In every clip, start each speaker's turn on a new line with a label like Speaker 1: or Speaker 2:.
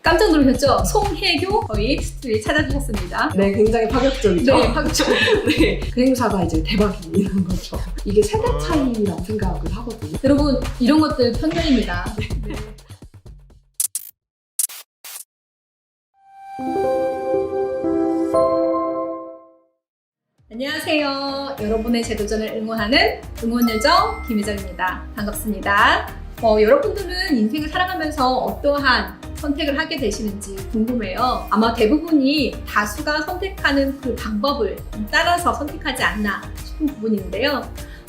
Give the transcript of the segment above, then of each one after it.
Speaker 1: 깜짝 놀라셨죠? 송혜교 거의 스튜디오에 찾아주셨습니다.
Speaker 2: 네, 굉장히 파격적이죠.
Speaker 1: 네, 파격적.
Speaker 2: 네, 그 행사가 이제 대박이 나는 거죠. 이게 세대 차이라고 생각을 하거든요.
Speaker 1: 여러분, 이런 것들 편견입니다. 네. 안녕하세요. 여러분의 재도전을 응원하는 응원요정 김혜정입니다. 반갑습니다. 여러분들은 인생을 살아가면서 어떠한 선택을 하게 되시는지 궁금해요. 아마 대부분이 다수가 선택하는 그 방법을 따라서 선택하지 않나 싶은 부분인데요.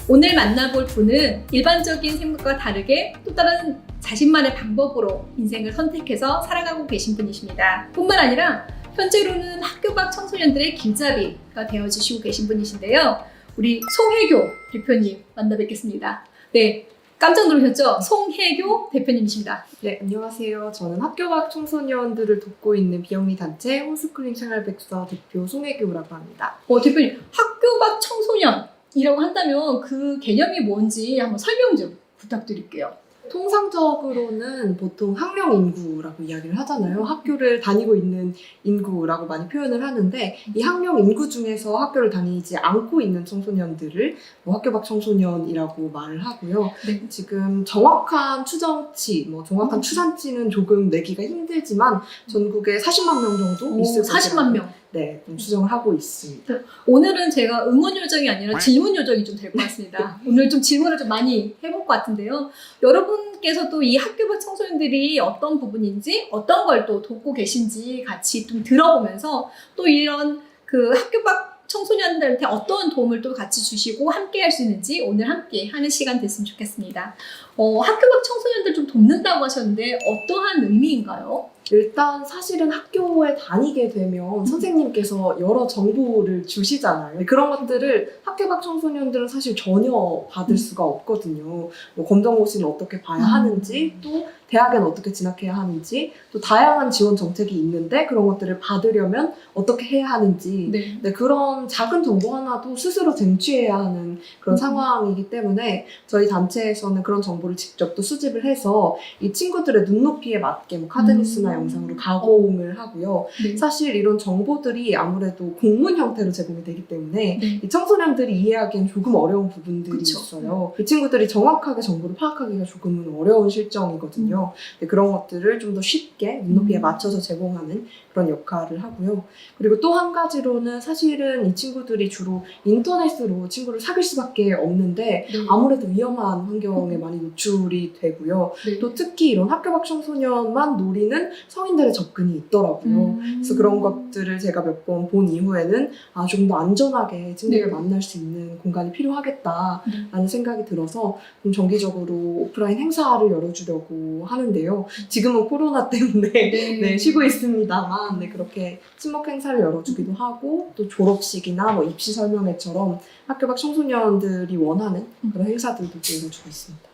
Speaker 1: 오늘 만나볼 분은 일반적인 생각과 다르게 또 다른 자신만의 방법으로 인생을 선택해서 살아가고 계신 분이십니다. 뿐만 아니라 현재로는 학교 밖 청소년들의 길잡이가 되어주시고 계신 분이신데요. 우리 송혜교 대표님 만나 뵙겠습니다. 네, 깜짝 놀라셨죠? 송혜교 대표님이십니다.
Speaker 2: 네, 안녕하세요. 저는 학교 밖 청소년들을 돕고 있는 비영리 단체 홈스쿨링 생활백서 대표 송혜교라고 합니다.
Speaker 1: 대표님, 학교 밖 청소년이라고 한다면 그 개념이 뭔지 한번 설명 좀 부탁드릴게요.
Speaker 2: 통상적으로는 보통 학령 인구라고 이야기를 하잖아요. 학교를 다니고 있는 인구라고 많이 표현을 하는데 이 학령 인구 중에서 학교를 다니지 않고 있는 청소년들을 학교 밖 청소년이라고 말을 하고요.
Speaker 1: 네.
Speaker 2: 지금 정확한 추정치, 정확한 추산치는 조금 내기가 힘들지만 전국에 40만 명 정도 있을 것이라고
Speaker 1: 40만 명.
Speaker 2: 네, 좀 추정을 하고 있습니다.
Speaker 1: 오늘은 제가 응원 요정이 아니라 질문 요정이 좀 될 것 같습니다. 오늘 좀 질문을 좀 많이 해볼 것 같은데요. 여러분께서도 이 학교 밖 청소년들이 어떤 부분인지 어떤 걸 또 돕고 계신지 같이 좀 들어보면서 또 이런 그 학교 밖 청소년들한테 어떤 도움을 또 같이 주시고 함께 할 수 있는지 오늘 함께 하는 시간 됐으면 좋겠습니다. 학교 밖 청소년들 좀 돕는다고 하셨는데 어떠한 의미인가요?
Speaker 2: 일단 사실은 학교에 다니게 되면 선생님께서 여러 정보를 주시잖아요. 그런 것들을 학교 밖 청소년들은 사실 전혀 받을 수가 없거든요. 검정고시는 어떻게 봐야 하는지, 또 대학에는 어떻게 진학해야 하는지, 또 다양한 지원 정책이 있는데 그런 것들을 받으려면 어떻게 해야 하는지,
Speaker 1: 네.
Speaker 2: 그런 작은 정보 하나도 스스로 쟁취해야 하는 그런 상황이기 때문에 저희 단체에서는 그런 정보를 직접 또 수집을 해서 이 친구들의 눈높이에 맞게 카드뉴스나 영상으로 가공을 하고요.
Speaker 1: 네.
Speaker 2: 사실 이런 정보들이 아무래도 공문 형태로 제공이 되기 때문에
Speaker 1: 네.
Speaker 2: 이 청소년들이 이해하기엔 조금 어려운 부분들이
Speaker 1: 그쵸.
Speaker 2: 있어요. 그 친구들이 정확하게 정보를 파악하기가 조금은 어려운 실정이거든요. 그런 것들을 좀 더 쉽게 눈높이에 맞춰서 제공하는 그런 역할을 하고요. 그리고 또 한 가지로는 사실은 이 친구들이 주로 인터넷으로 친구를 사귈 수밖에 없는데
Speaker 1: 네.
Speaker 2: 아무래도 위험한 환경에 많이 노출이 되고요.
Speaker 1: 네.
Speaker 2: 또 특히 이런 학교 밖 청소년만 노리는 성인들의 접근이 있더라고요. 그래서 그런 것들을 제가 몇 번 본 이후에는 좀 더 안전하게 친구를
Speaker 1: 네.
Speaker 2: 만날 수 있는 공간이 필요하겠다라는 생각이 들어서 좀 정기적으로 오프라인 행사를 열어주려고 하는데요. 지금은 코로나 때문에 네, 쉬고 있습니다만 그렇게 친목 행사를 열어주기도 하고 또 졸업식이나 입시 설명회처럼 학교 밖 청소년들이 원하는 그런 행사들도 열어주고 있습니다.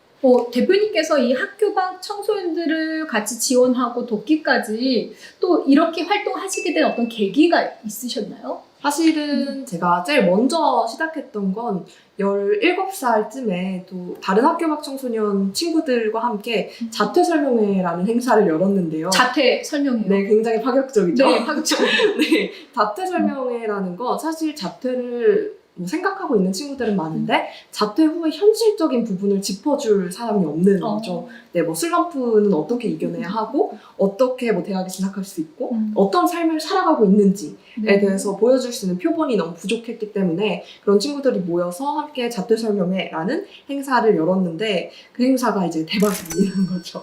Speaker 1: 대표님께서 이 학교 밖 청소년들을 같이 지원하고 돕기까지 또 이렇게 활동하시게 된 어떤 계기가 있으셨나요?
Speaker 2: 사실은 제가 제일 먼저 시작했던 건 17살쯤에 또 다른 학교 밖 청소년 친구들과 함께 자퇴 설명회라는 행사를 열었는데요.
Speaker 1: 자퇴 설명회요.
Speaker 2: 네, 굉장히 파격적이죠.
Speaker 1: 네, 파격적.
Speaker 2: 네, 자퇴 설명회라는 건 사실 자퇴를 생각하고 있는 친구들은 많은데 자퇴 후에 현실적인 부분을 짚어줄 사람이 없는 거죠. 네, 슬럼프는 어떻게 이겨내야 하고 어떻게 대학에 진학할 수 있고 어떤 삶을 살아가고 있는지에 대해서 보여줄 수 있는 표본이 너무 부족했기 때문에 그런 친구들이 모여서 함께 자퇴 설명회라는 행사를 열었는데 그 행사가 이제 대박이 난 거죠.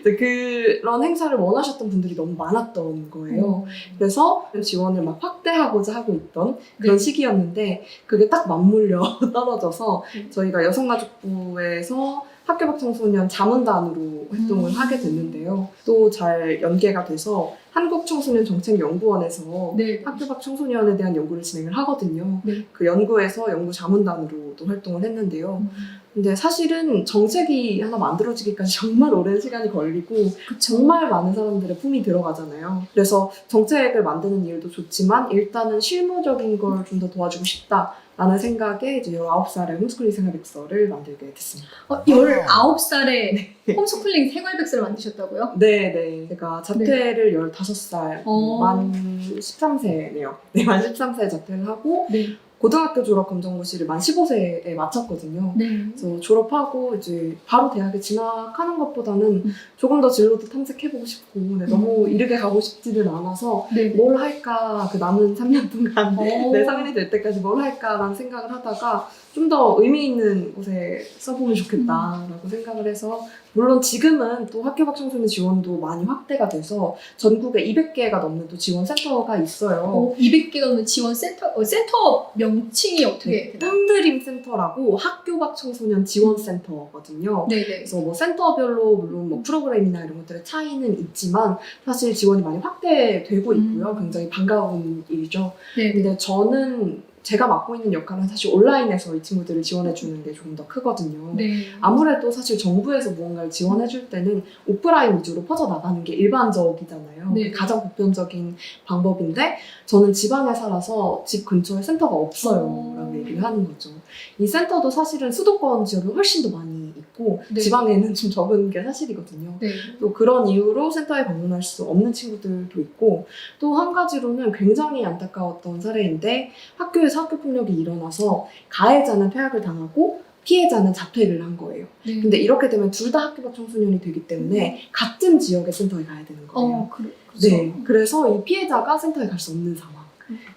Speaker 2: 그런 행사를 원하셨던 분들이 너무 많았던 거예요. 그래서 지원을 확대하고자 하고 있던 그런 시기였는데 그게 딱 맞물려 떨어져서 저희가 여성가족부에서 학교 밖 청소년 자문단으로 활동을 하게 됐는데요. 또 잘 연계가 돼서 한국청소년정책연구원에서 학교 밖 청소년에 대한 연구를 진행을 하거든요. 그 연구에서 연구 자문단으로도 활동을 했는데요. 근데 사실은 정책이 하나 만들어지기까지 정말 오랜 시간이 걸리고 정말 많은 사람들의 품이 들어가잖아요. 그래서 정책을 만드는 일도 좋지만 일단은 실무적인 걸 좀 더 도와주고 싶다라는 라는 생각에 이제 19살에 홈스쿨링 생활백서를 만들게 됐습니다.
Speaker 1: 19살에 홈스쿨링 생활백서를 만드셨다고요?
Speaker 2: 네. 제가 자퇴를 15살, 만 13세네요. 네, 만 13세에 자퇴를 하고
Speaker 1: 네.
Speaker 2: 고등학교 졸업 검정고시를 만 15세에 마쳤거든요.
Speaker 1: 네.
Speaker 2: 그래서 졸업하고 이제 바로 대학에 진학하는 것보다는 조금 더 진로도 탐색해보고 싶고 너무 이르게 가고 싶지는 않아서
Speaker 1: 네.
Speaker 2: 뭘 할까, 그 남은 3년 동안
Speaker 1: 오.
Speaker 2: 내 성인이 될 때까지 뭘 할까라는 생각을 하다가 좀 더 의미 있는 곳에 써보면 좋겠다라고 생각을 해서, 물론 지금은 또 학교 밖 청소년 지원도 많이 확대가 돼서 전국에 200개가 넘는 또 지원 센터가 있어요.
Speaker 1: 200개가 넘는 지원 센터, 센터 명칭이 어떻게 되나요?
Speaker 2: 홈드림 센터라고 학교 밖 청소년 지원 센터거든요.
Speaker 1: 네네.
Speaker 2: 그래서 뭐 센터별로 물론 뭐 프로그램이나 이런 것들의 차이는 있지만 사실 지원이 많이 확대되고 있고요. 굉장히 반가운 일이죠.
Speaker 1: 네.
Speaker 2: 근데 저는 제가 맡고 있는 역할은 사실 온라인에서 이 친구들을 지원해주는 게 조금 더 크거든요.
Speaker 1: 네.
Speaker 2: 아무래도 사실 정부에서 무언가를 지원해줄 때는 오프라인 위주로 퍼져나가는 게 일반적이잖아요.
Speaker 1: 네.
Speaker 2: 가장 보편적인 방법인데 저는 지방에 살아서 집 근처에 센터가 없어요 라고 얘기를 하는 거죠. 이 센터도 사실은 수도권 지역에 훨씬 더 많이 있고
Speaker 1: 네.
Speaker 2: 지방에는 좀 적은 게 사실이거든요.
Speaker 1: 네.
Speaker 2: 또 그런 이유로 센터에 방문할 수 없는 친구들도 있고, 또 한 가지로는 굉장히 안타까웠던 사례인데 학교에서 학교폭력이 일어나서 가해자는 퇴학을 당하고 피해자는 자퇴를 한 거예요.
Speaker 1: 네.
Speaker 2: 근데 이렇게 되면 둘 다 학교 밖 청소년이 되기 때문에 같은 지역의 센터에 가야 되는 거예요.
Speaker 1: 그렇죠.
Speaker 2: 네, 그래서 이 피해자가 센터에 갈 수 없는 상황.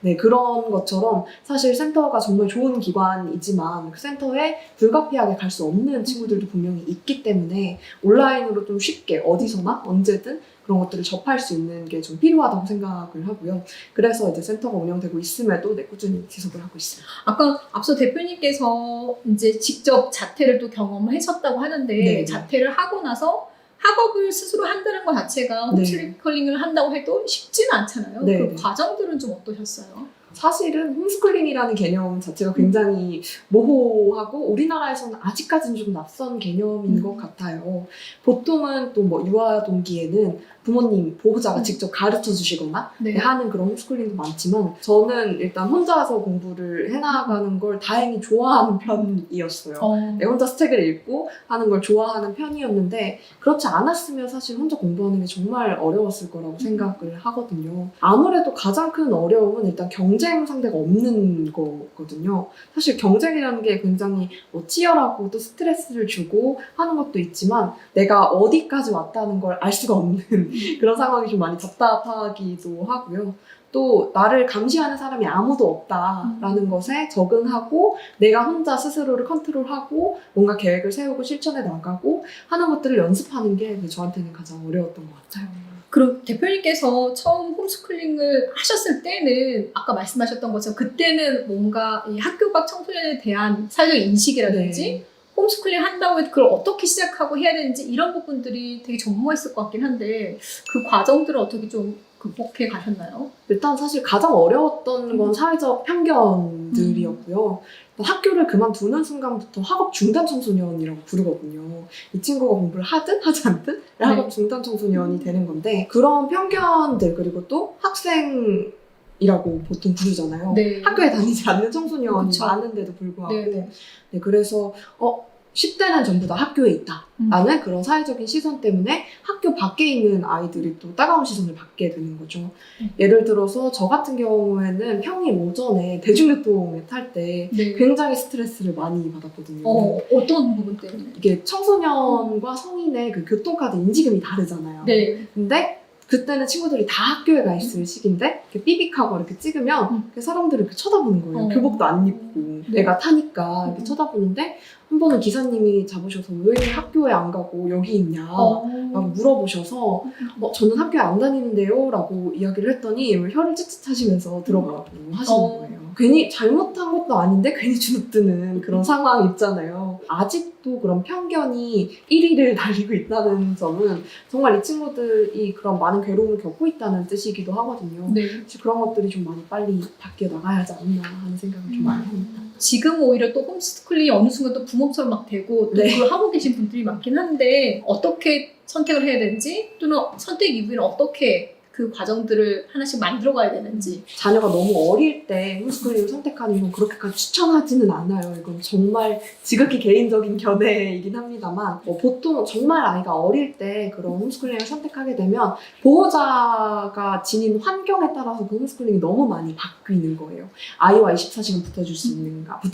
Speaker 2: 네, 그런 것처럼 사실 센터가 정말 좋은 기관이지만 그 센터에 불가피하게 갈 수 없는 친구들도 분명히 있기 때문에 온라인으로 좀 쉽게 어디서나 언제든 그런 것들을 접할 수 있는 게 좀 필요하다고 생각을 하고요. 그래서 이제 센터가 운영되고 있음에도 꾸준히 지속을 하고 있습니다.
Speaker 1: 아까 앞서 대표님께서 이제 직접 자퇴를 또 경험하셨다고 하는데
Speaker 2: 네.
Speaker 1: 자퇴를 하고 나서 학업을 스스로 한다는 것 자체가 홈스쿨링을 한다고 해도 쉽지는 않잖아요.
Speaker 2: 네.
Speaker 1: 그 과정들은 좀 어떠셨어요?
Speaker 2: 사실은 홈스쿨링이라는 개념 자체가 굉장히 모호하고 우리나라에서는 아직까지는 좀 낯선 개념인 것 같아요. 보통은 또 뭐 유아 동기에는 부모님, 보호자가 직접 가르쳐 주시거나
Speaker 1: 네.
Speaker 2: 하는 그런 홈스쿨링도 많지만 저는 일단 혼자서 공부를 해나가는 걸 다행히 좋아하는 편이었어요. 네, 혼자 책을 읽고 하는 걸 좋아하는 편이었는데 그렇지 않았으면 사실 혼자 공부하는 게 정말 어려웠을 거라고 생각을 하거든요. 아무래도 가장 큰 어려움은 일단 경쟁 상대가 없는 거거든요. 사실 경쟁이라는 게 굉장히 치열하고 또 스트레스를 주고 하는 것도 있지만 내가 어디까지 왔다는 걸 알 수가 없는 그런 상황이 좀 많이 답답하기도 하고요. 또 나를 감시하는 사람이 아무도 없다라는 것에 적응하고 내가 혼자 스스로를 컨트롤하고 뭔가 계획을 세우고 실천해 나가고 하는 것들을 연습하는 게 저한테는 가장 어려웠던 것 같아요.
Speaker 1: 그럼 대표님께서 처음 홈스쿨링을 하셨을 때는 아까 말씀하셨던 것처럼 그때는 뭔가 이 학교 밖 청소년에 대한 사회적 인식이라든지 홈스쿨링 한다고 해도 그걸 어떻게 시작하고 해야 되는지 이런 부분들이 되게 전무했을 것 같긴 한데 그 과정들을 어떻게 좀 극복해 가셨나요?
Speaker 2: 일단 사실 가장 어려웠던 건 사회적 편견들이었고요. 학교를 그만두는 순간부터 학업 중단 청소년이라고 부르거든요. 이 친구가 공부를 하든 하지 않든 학업 중단 청소년이 되는 건데 그런 편견들 그리고 또 학생이라고 보통 부르잖아요.
Speaker 1: 네.
Speaker 2: 학교에 다니지 않는 청소년이
Speaker 1: 그쵸.
Speaker 2: 많은데도 불구하고
Speaker 1: 네.
Speaker 2: 네, 그래서 10대는 전부 다 학교에 있다 라는 그런 사회적인 시선 때문에 학교 밖에 있는 아이들이 또 따가운 시선을 받게 되는 거죠. 예를 들어서 저 같은 경우에는 평일 오전에 대중교통에 탈 때 굉장히 스트레스를 많이 받았거든요.
Speaker 1: 어떤 부분 때문에?
Speaker 2: 이게 청소년과 성인의 그 교통카드 인지금이 다르잖아요.
Speaker 1: 네.
Speaker 2: 근데 그때는 친구들이 다 학교에 가 있을 시기인데 이렇게 삐빅하고 이렇게 찍으면 사람들이 이렇게 쳐다보는 거예요. 교복도 안 입고 내가 타니까 이렇게 쳐다보는데 한 번은 기사님이 잡으셔서 왜 학교에 안 가고 여기 있냐 라고 물어보셔서 저는 학교에 안 다니는데요 라고 이야기를 했더니 혀를 찌릿하시면서 들어가라고 하시는 거예요. 괜히 잘못한 것도 아닌데 괜히 주눅드는 그런 상황 있잖아요. 아직도 그런 편견이 1위를 달리고 있다는 점은 정말 이 친구들이 그런 많은 괴로움을 겪고 있다는 뜻이기도 하거든요.
Speaker 1: 네.
Speaker 2: 그런 것들이 좀 많이 빨리 바뀌어 나가야 하지 않나 하는 생각을 좀 많이 합니다.
Speaker 1: 지금 오히려 또 홈스쿨링이 어느 순간 또 부모처럼 막 되고 또 그걸 하고 계신 분들이 많긴 한데 어떻게 선택을 해야 되는지 또는 선택 이후에는 어떻게 그 과정들을 하나씩 만들어 가야 되는지.
Speaker 2: 자녀가 너무 어릴 때 홈스쿨링을 선택하는 건 그렇게까지 추천하지는 않아요. 이건 정말 지극히 개인적인 견해이긴 합니다만 보통 정말 아이가 어릴 때 그런 홈스쿨링을 선택하게 되면 보호자가 지닌 환경에 따라서 그 홈스쿨링이 너무 많이 바뀌는 거예요. 아이와 24시간 붙어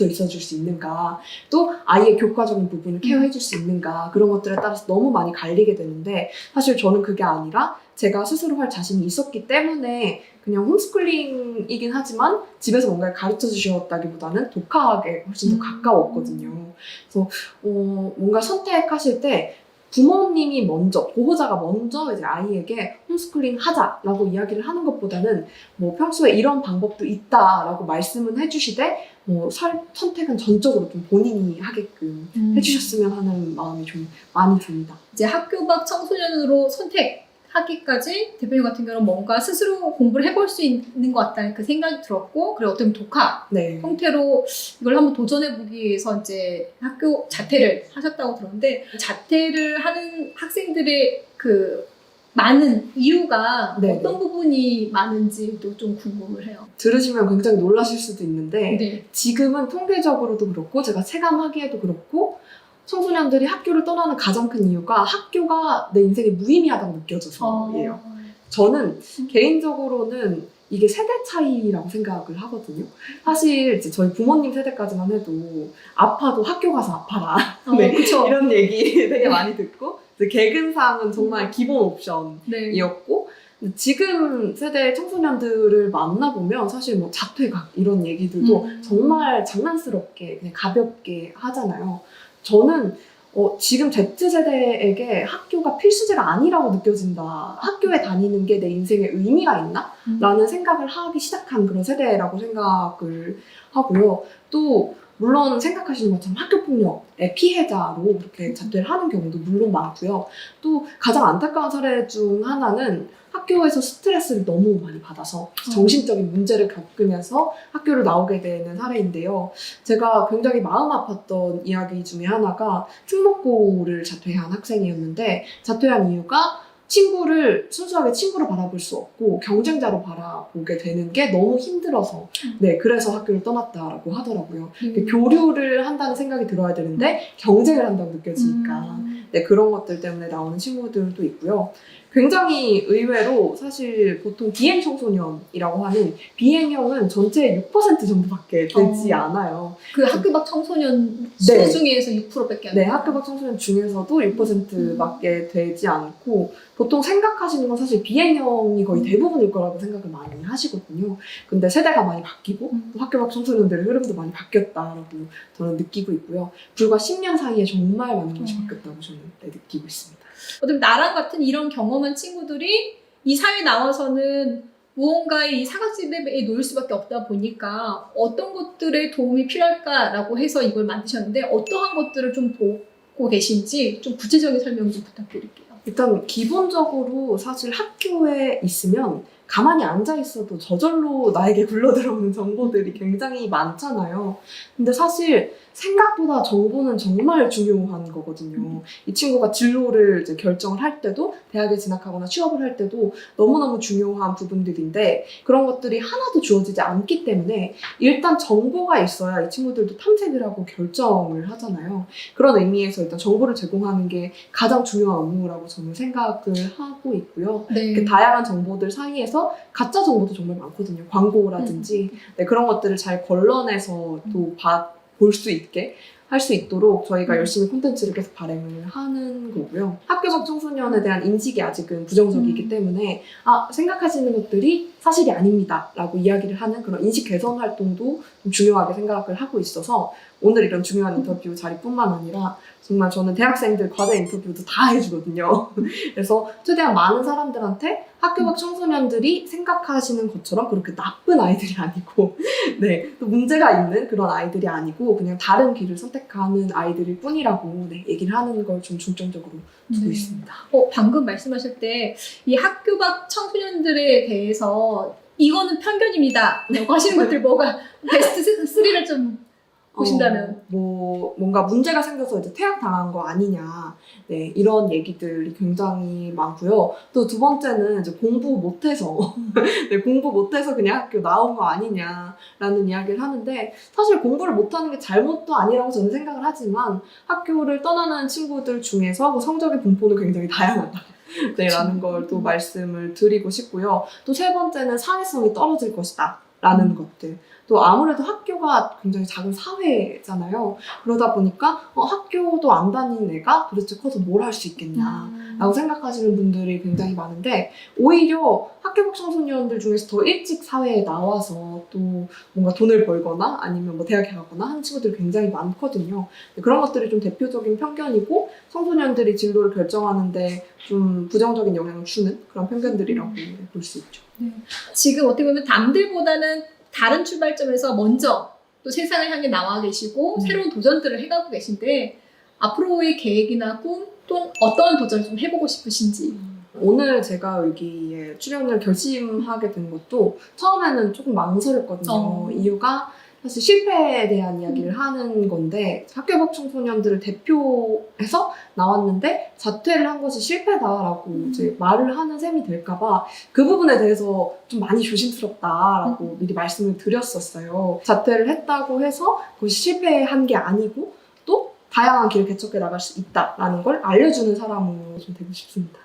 Speaker 2: 있어줄 수 있는가, 또 아이의 교과적인 부분을 케어해줄 수 있는가, 그런 것들에 따라서 너무 많이 갈리게 되는데, 사실 저는 그게 아니라 제가 스스로 할 자신이 있었기 때문에 그냥 홈스쿨링이긴 하지만 집에서 뭔가를 가르쳐 주셨다기보다는 독학에 훨씬 더 가까웠거든요. 그래서 뭔가 선택하실 때 부모님이 먼저, 보호자가 먼저 이제 아이에게 홈스쿨링 하자라고 이야기를 하는 것보다는 뭐 평소에 이런 방법도 있다라고 말씀은 해주시되 선택은 전적으로 좀 본인이 하게끔 해주셨으면 하는 마음이 좀 많이 듭니다.
Speaker 1: 이제 학교 밖 청소년으로 선택하기까지 대표님 같은 경우는 뭔가 스스로 공부를 해볼 수 있는 것 같다는 그 생각이 들었고, 그리고 어떤 독학
Speaker 2: 네.
Speaker 1: 형태로 이걸 한번 도전해보기 위해서 이제 학교 자퇴를 하셨다고 들었는데, 자퇴를 하는 학생들의 그 많은 이유가
Speaker 2: 네.
Speaker 1: 어떤 부분이 많은지도 좀 궁금을 해요.
Speaker 2: 들으시면 굉장히 놀라실 수도 있는데
Speaker 1: 네.
Speaker 2: 지금은 통계적으로도 그렇고 제가 체감하기에도 그렇고 청소년들이 학교를 떠나는 가장 큰 이유가 학교가 내 인생에 무의미하다고 느껴져서예요. 저는 개인적으로는 이게 세대 차이라고 생각을 하거든요. 사실 이제 저희 부모님 세대까지만 해도 아파도 학교 가서 아파라. 네,
Speaker 1: 그쵸.
Speaker 2: 이런 얘기 되게 많이 듣고 개근상은 정말 기본 옵션이었고
Speaker 1: 네.
Speaker 2: 지금 세대 청소년들을 만나보면 사실 뭐 자퇴각 이런 얘기들도 정말 장난스럽게 그냥 가볍게 하잖아요. 저는 지금 Z세대에게 학교가 필수제가 아니라고 느껴진다. 학교에 다니는 게 내 인생에 의미가 있나? 라는 생각을 하기 시작한 그런 세대라고 생각을 하고요. 또 물론 생각하시는 것처럼 학교폭력의 피해자로 그렇게 자퇴를 하는 경우도 물론 많고요. 또 가장 안타까운 사례 중 하나는 학교에서 스트레스를 너무 많이 받아서 정신적인 문제를 겪으면서 학교를 나오게 되는 사례인데요. 제가 굉장히 마음 아팠던 이야기 중에 하나가 특목고를 자퇴한 학생이었는데, 자퇴한 이유가 순수하게 친구로 바라볼 수 없고 경쟁자로 바라보게 되는 게 너무 힘들어서 그래서 학교를 떠났다라고 하더라고요. 교류를 한다는 생각이 들어야 되는데 경쟁을 한다고 느껴지니까 그런 것들 때문에 나오는 친구들도 있고요. 굉장히 의외로 사실 보통 비행 청소년이라고 하는 비행형은 전체의 6% 정도밖에 되지 않아요.
Speaker 1: 그 학교 밖 청소년 수 중에서 6%밖에 안 돼요.
Speaker 2: 네, 학교 밖 청소년 중에서도 6%밖에 되지 않고 보통 생각하시는 건 사실 비행형이 거의 대부분일 거라고 생각을 많이 하시거든요. 근데 세대가 많이 바뀌고 또 학교 밖 청소년들의 흐름도 많이 바뀌었다라고 저는 느끼고 있고요. 불과 10년 사이에 정말 많은 것이 바뀌었다고 저는 느끼고 있습니다.
Speaker 1: 어쩌면 나랑 같은 이런 경험한 친구들이 이 사회에 나와서는 무언가의 이 사각지대에 놓일 수밖에 없다 보니까 어떤 것들에 도움이 필요할까라고 해서 이걸 만드셨는데, 어떠한 것들을 좀 보고 계신지 좀 구체적인 설명 좀 부탁드릴게요.
Speaker 2: 일단 기본적으로 사실 학교에 있으면 가만히 앉아 있어도 저절로 나에게 굴러들어오는 정보들이 굉장히 많잖아요. 근데 사실 생각보다 정보는 정말 중요한 거거든요. 이 친구가 진로를 이제 결정을 할 때도, 대학에 진학하거나 취업을 할 때도 너무너무 중요한 부분들인데 그런 것들이 하나도 주어지지 않기 때문에 일단 정보가 있어야 이 친구들도 탐색을 하고 결정을 하잖아요. 그런 의미에서 일단 정보를 제공하는 게 가장 중요한 업무라고 저는 생각을 하고 있고요. 그 다양한 정보들 사이에서 가짜 정보도 정말 많거든요. 광고라든지 그런 것들을 잘 걸러내서 또 볼 수 있게 할 수 있도록 저희가 열심히 콘텐츠를 계속 발행을 하는 거고요. 학교 밖 청소년에 대한 인식이 아직은 부정적이기 때문에 생각하시는 것들이 사실이 아닙니다 라고 이야기를 하는 그런 인식 개선 활동도 좀 중요하게 생각을 하고 있어서 오늘 이런 중요한 인터뷰 자리뿐만 아니라 정말 저는 대학생들 과제 인터뷰도 다 해주거든요. 그래서 최대한 많은 사람들한테 학교 밖 청소년들이 생각하시는 것처럼 그렇게 나쁜 아이들이 아니고 또 문제가 있는 그런 아이들이 아니고 그냥 다른 길을 선택하는 아이들일 뿐이라고 얘기를 하는 걸 좀 중점적으로 두고 있습니다.
Speaker 1: 방금 말씀하실 때 이 학교 밖 청소년들에 대해서 이거는 편견입니다 라고 하시는 것들 뭐가 베스트 3를 좀 보신다면?
Speaker 2: 뭔가 문제가 생겨서 이제 퇴학당한 거 아니냐. 네, 이런 얘기들이 굉장히 많고요. 또 두 번째는 이제 공부 못해서, 네, 공부 못해서 그냥 학교 나온 거 아니냐라는 이야기를 하는데, 사실 공부를 못하는 게 잘못도 아니라고 저는 생각을 하지만, 학교를 떠나는 친구들 중에서 성적의 분포는 굉장히 다양하다. 네, 라는 걸 또 말씀을 드리고 싶고요. 또 세 번째는 사회성이 떨어질 것이다. 라는 것들. 또 아무래도 학교가 굉장히 작은 사회잖아요. 그러다 보니까 학교도 안 다니는 애가 도대체 커서 뭘 할 수 있겠냐 라고 생각하시는 분들이 굉장히 많은데, 오히려 학교 밖 청소년들 중에서 더 일찍 사회에 나와서 또 뭔가 돈을 벌거나 아니면 뭐 대학에 가거나 하는 친구들이 굉장히 많거든요. 그런 것들이 좀 대표적인 편견이고 청소년들이 진로를 결정하는데 좀 부정적인 영향을 주는 그런 편견들이라고 볼 수 있죠.
Speaker 1: 지금 어떻게 보면 남들보다는 다른 출발점에서 먼저 또 세상을 향해 나와 계시고 새로운 도전들을 해가고 계신데, 앞으로의 계획이나 꿈 또 어떤 도전을 좀 해보고 싶으신지.
Speaker 2: 오늘 제가 여기에 출연을 결심하게 된 것도 처음에는 조금 망설였거든요. 이유가 사실 실패에 대한 이야기를 하는 건데, 학교 밖 청소년들을 대표해서 나왔는데 자퇴를 한 것이 실패다라고 이제 말을 하는 셈이 될까봐 그 부분에 대해서 좀 많이 조심스럽다라고 미리 말씀을 드렸었어요. 자퇴를 했다고 해서 그것이 실패한 게 아니고 또 다양한 길을 개척해 나갈 수 있다라는 걸 알려주는 사람으로 좀 되고 싶습니다.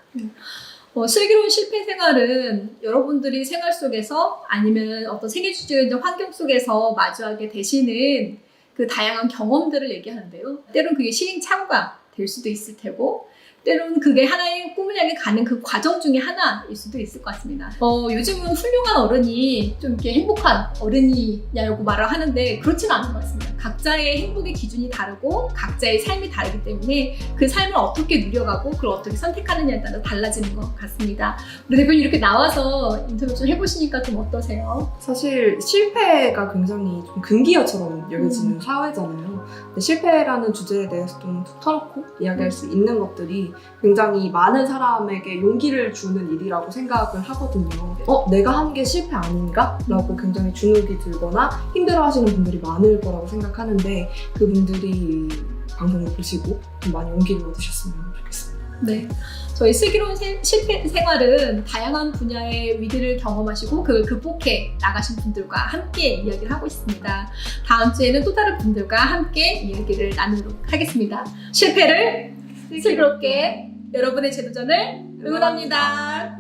Speaker 1: 슬기로운 실패 생활은 여러분들이 생활 속에서 아니면 어떤 세계주의적 환경 속에서 마주하게 되시는 그 다양한 경험들을 얘기하는데요. 때론 그게 시행착오가 될 수도 있을 테고, 때론 그게 하나의 꿈을 향해 가는 그 과정 중에 하나일 수도 있을 것 같습니다. 요즘은 훌륭한 어른이 좀 이렇게 행복한 어른이냐고 말을 하는데 그렇지는 않은 것 같습니다. 각자의 행복의 기준이 다르고 각자의 삶이 다르기 때문에 그 삶을 어떻게 누려가고 그걸 어떻게 선택하느냐에 따라 달라지는 것 같습니다. 우리 대표님 이렇게 나와서 인터뷰 좀 해보시니까 좀 어떠세요?
Speaker 2: 사실 실패가 굉장히 좀 금기어처럼 여겨지는 사회잖아요. 근데 실패라는 주제에 대해서 좀 툭 터놓고 이야기할 수 있는 것들이 굉장히 많은 사람에게 용기를 주는 일이라고 생각을 하거든요. 내가 한 게 실패 아닌가? 라고 굉장히 주눅이 들거나 힘들어하시는 분들이 많을 거라고 생각하는데, 그분들이 방송을 보시고 좀 많이 용기를 얻으셨으면 좋겠습니다.
Speaker 1: 네, 저희 슬기로운 실패 생활은 다양한 분야의 위기를 경험하시고 그걸 극복해 나가신 분들과 함께 이야기를 하고 있습니다. 다음 주에는 또 다른 분들과 함께 이야기를 나누도록 하겠습니다. 실패를 슬기롭게, 여러분의 재도전을 응원합니다.